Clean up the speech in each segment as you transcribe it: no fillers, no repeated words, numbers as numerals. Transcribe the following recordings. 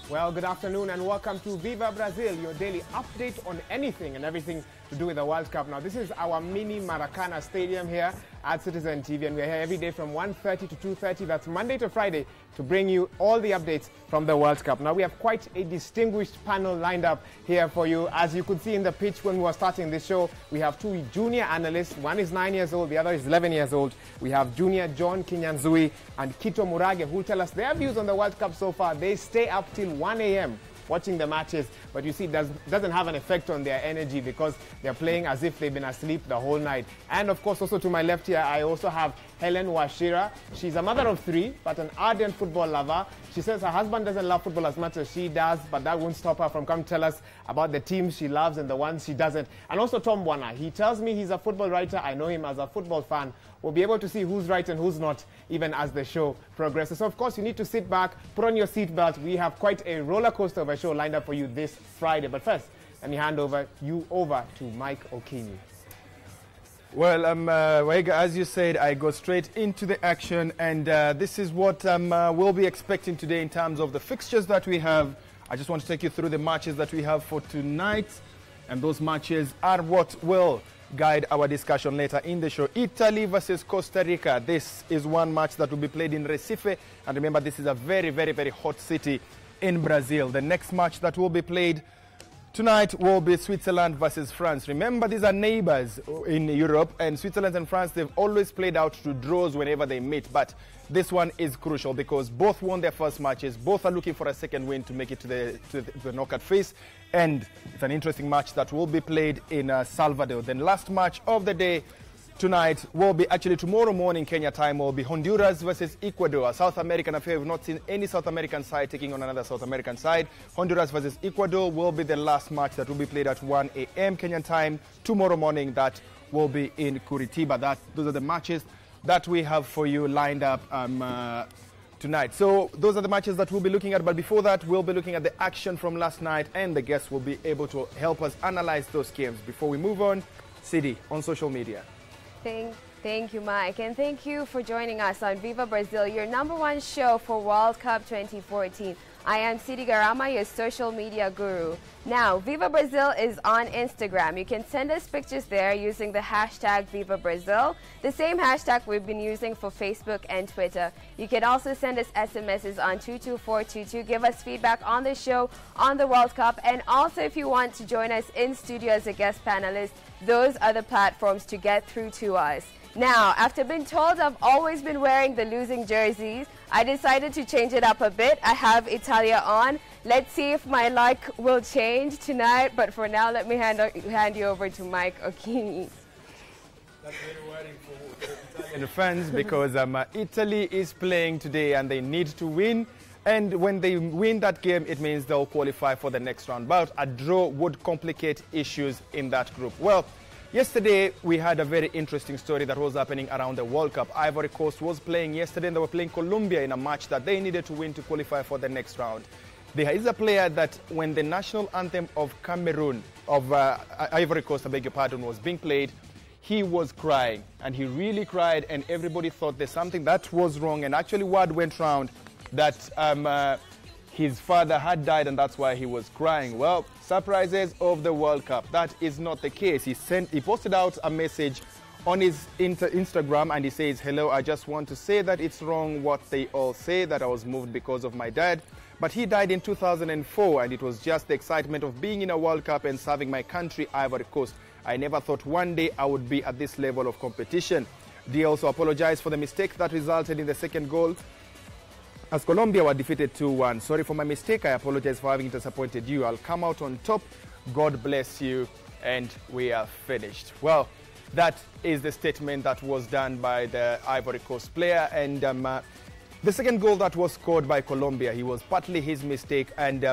Well, good afternoon and welcome to Viva Brazil, your daily update on anything and everything to do with the World Cup. Now, this is our mini Maracana Stadium here at Citizen TV, and we're here every day from 1:30 to 2:30. That's Monday to Friday to bring you all the updates from the World Cup. Now, we have quite a distinguished panel lined up here for you. As you could see in the pitch when we were starting this show, we have two junior analysts. One is 9 years old, the other is 11 years old. We have junior John Kinyanzui and Kito Murage, who will tell us their views on the World Cup so far. They stay up till 1 a.m. watching the matches, but you see, doesn't have an effect on their energy because they're playing as if they've been asleep the whole night. And of course, also to my left here, I also have Helen Washira. She's a mother of 3, but an ardent football lover. She says her husband doesn't love football as much as she does, but that won't stop her from coming to tell us about the teams she loves and the ones she doesn't. And also Tom Bwana. He tells me he's a football writer. I know him as a football fan. We'll be able to see who's right and who's not, even as the show progresses. So, of course, you need to sit back, put on your seatbelt. We have quite a roller coaster of a show lined up for you this Friday. But first, let me hand over to Mike Okinyi. Well, Waiga, as you said, I go straight into the action, and this is what we'll be expecting today in terms of the fixtures that we have. I just want to take you through the matches that we have for tonight, and those matches are what will guide our discussion later in the show. Italy versus Costa Rica. This is one match that will be played in Recife, and remember, this is a very, very, very hot city in Brazil. The next match that will be played tonight will be Switzerland versus France. Remember, these are neighbors in Europe, and Switzerland and France, they've always played out to draws whenever they meet. But this one is crucial because both won their first matches. Both are looking for a second win to make it to the knockout phase. And it's an interesting match that will be played in Salvador. The last match of the day tonight will be actually tomorrow morning Kenya time, will be Honduras versus Ecuador, a South American affair. We've not seen any South American side taking on another South American side. Honduras versus Ecuador will be the last match that will be played at 1 a.m. Kenyan time tomorrow morning. That will be in Curitiba. Those are the matches that we have for you lined up tonight. So those are the matches that we'll be looking at, but before that we'll be looking at the action from last night, and the guests will be able to help us analyze those games. Before we move on, Sidi on social media. Thank you, Mike, and thank you for joining us on Viva Brazil, your #1 show for World Cup 2014. I am Sidi Garama, your social media guru. Now, Viva Brazil is on Instagram. You can send us pictures there using the hashtag Viva Brazil, the same hashtag we've been using for Facebook and Twitter. You can also send us SMSs on 22422. Give us feedback on the show, on the World Cup, and also if you want to join us in studio as a guest panelist, those are the platforms to get through to us. Now, after being told I've always been wearing the losing jerseys, I decided to change it up a bit. I have Italia on. Let's see if my luck will change tonight. But for now, let me hand you over to Mike Okinyi. That's very worrying for Italian fans because Italy is playing today and they need to win. And when they win that game, it means they'll qualify for the next round. But a draw would complicate issues in that group. Well, yesterday, we had a very interesting story that was happening around the World Cup. Ivory Coast was playing yesterday, and they were playing Colombia in a match that they needed to win to qualify for the next round. There is a player that when the national anthem of Cameroon, of Ivory Coast, I beg your pardon, was being played, he was crying, and he really cried, and everybody thought there's something that was wrong, and actually word went round that his father had died and that's why he was crying. Well, surprises of the World Cup. That is not the case. He posted out a message on his Instagram and he says, "Hello, I just want to say that it's wrong what they all say, that I was moved because of my dad. But he died in 2004 and it was just the excitement of being in a World Cup and serving my country, Ivory Coast. I never thought one day I would be at this level of competition." They also apologized for the mistake that resulted in the second goal, as Colombia were defeated 2-1. "Sorry for my mistake. I apologize for having disappointed you. I'll come out on top. God bless you." And we are finished. Well, that is the statement that was done by the Ivory Coast player. And the second goal that was scored by Colombia, he was partly his mistake, and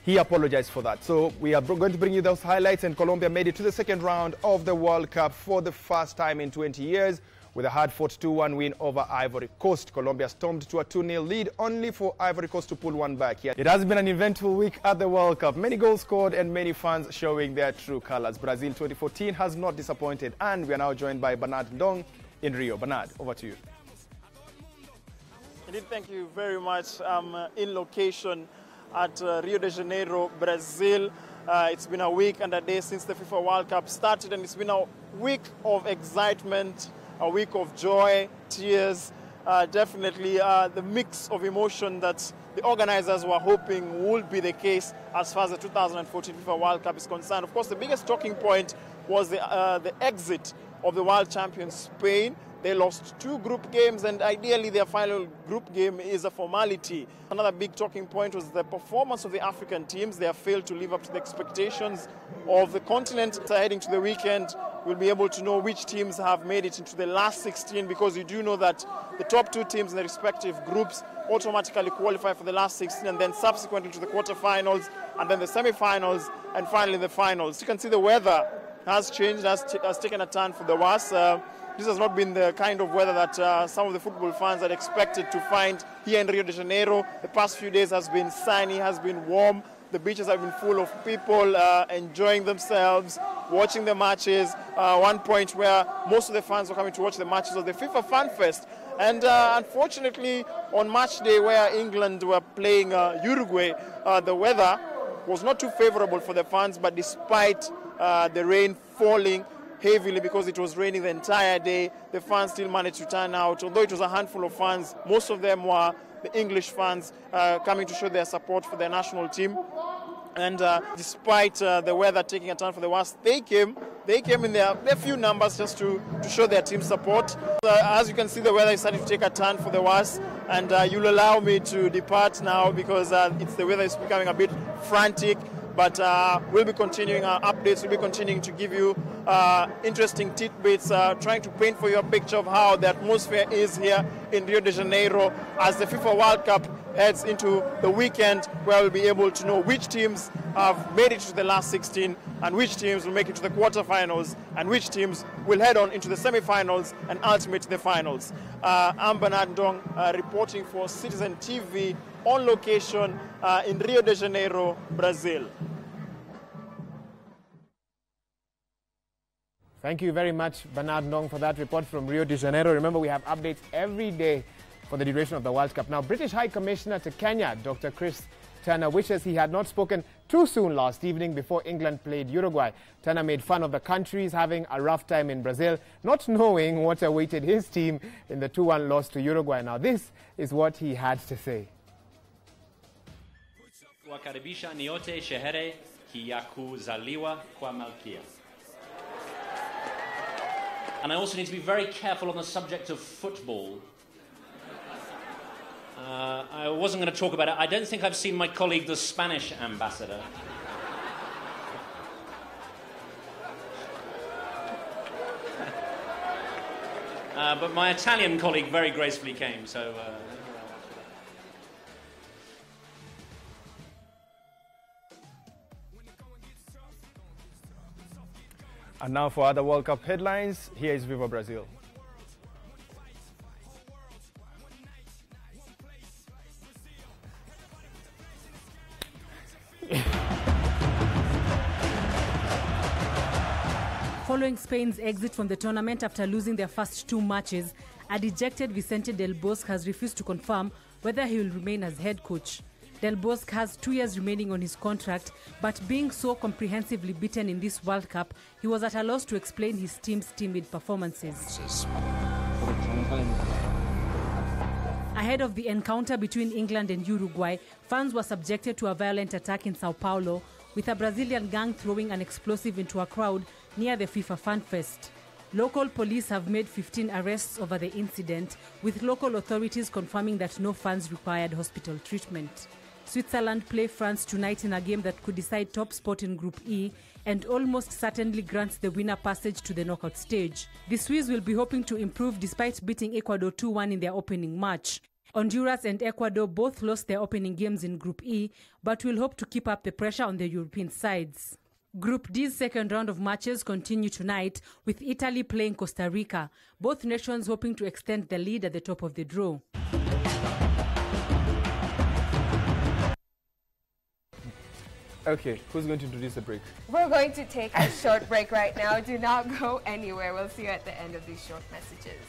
he apologized for that. So we are going to bring you those highlights. And Colombia made it to the second round of the World Cup for the first time in 20 years. With a hard-fought 2-1 win over Ivory Coast. Colombia stormed to a 2-0 lead, only for Ivory Coast to pull one back here. It has been an eventful week at the World Cup. Many goals scored and many fans showing their true colors. Brazil 2014 has not disappointed, and we are now joined by Bernard Ndong in Rio. Bernard, over to you. Indeed, thank you very much. I'm in location at Rio de Janeiro, Brazil. It's been a week and a day since the FIFA World Cup started, and it's been a week of excitement, a week of joy, tears, definitely the mix of emotion that the organizers were hoping would be the case as far as the 2014 FIFA World Cup is concerned. Of course, the biggest talking point was the exit of the world champions Spain. They lost 2 group games, and ideally their final group game is a formality. Another big talking point was the performance of the African teams. They have failed to live up to the expectations of the continent. Heading to the weekend, we'll be able to know which teams have made it into the last 16, because you do know that the top 2 teams in the respective groups automatically qualify for the last 16, and then subsequently to the quarterfinals, and then the semi-finals, and finally the finals. You can see the weather has changed, has taken a turn for the worse. This has not been the kind of weather that some of the football fans had expected to find here in Rio de Janeiro. The past few days has been sunny, has been warm. The beaches have been full of people enjoying themselves, watching the matches. One point where most of the fans were coming to watch the matches of the FIFA Fan Fest. And unfortunately, on match day where England were playing Uruguay, the weather was not too favorable for the fans, but despite the rain falling heavily, because it was raining the entire day, the fans still managed to turn out. Although it was a handful of fans, most of them were the English fans coming to show their support for their national team. And despite the weather taking a turn for the worst, they came in their few numbers just to show their team support. As you can see, the weather is starting to take a turn for the worst, and you'll allow me to depart now because the weather is becoming a bit frantic. But we'll be continuing our updates. We'll be continuing to give you interesting tidbits, trying to paint for you a picture of how the atmosphere is here in Rio de Janeiro as the FIFA World Cup heads into the weekend, where we'll be able to know which teams have made it to the last 16 and which teams will make it to the quarterfinals and which teams will head on into the semi-finals and ultimately the finals. I'm Bernard Ndong, reporting for Citizen TV on location in Rio de Janeiro, Brazil. Thank you very much, Bernard Ndong, for that report from Rio de Janeiro. Remember, we have updates every day for the duration of the World Cup. Now, British High Commissioner to Kenya, Dr. Chris Turner, wishes he had not spoken too soon last evening before England played Uruguay. Turner made fun of the countries having a rough time in Brazil, not knowing what awaited his team in the 2-1 loss to Uruguay. Now, this is what he had to say. Kuwakaribisha nyote sherehe ya kuzaliwa kwa Malkia. And I also need to be very careful on the subject of football. I wasn't going to talk about it. I don't think I've seen my colleague, the Spanish ambassador. But my Italian colleague very gracefully came, so... And now for other World Cup headlines, here is Viva Brazil. Following Spain's exit from the tournament after losing their first 2 matches, a dejected Vicente Del Bosque has refused to confirm whether he will remain as head coach. Del Bosque has 2 years remaining on his contract, but being so comprehensively beaten in this World Cup, he was at a loss to explain his team's timid performances. Ahead of the encounter between England and Uruguay, fans were subjected to a violent attack in Sao Paulo, with a Brazilian gang throwing an explosive into a crowd near the FIFA Fan Fest. Local police have made 15 arrests over the incident, with local authorities confirming that no fans required hospital treatment. Switzerland play France tonight in a game that could decide top spot in Group E and almost certainly grants the winner passage to the knockout stage. The Swiss will be hoping to improve despite beating Ecuador 2-1 in their opening match. Honduras and Ecuador both lost their opening games in Group E, but will hope to keep up the pressure on the European sides. Group D's second round of matches continue tonight, with Italy playing Costa Rica, both nations hoping to extend the lead at the top of the draw. Okay, who's going to introduce the break? We're going to take a short break right now. Do not go anywhere. We'll see you at the end of these short messages.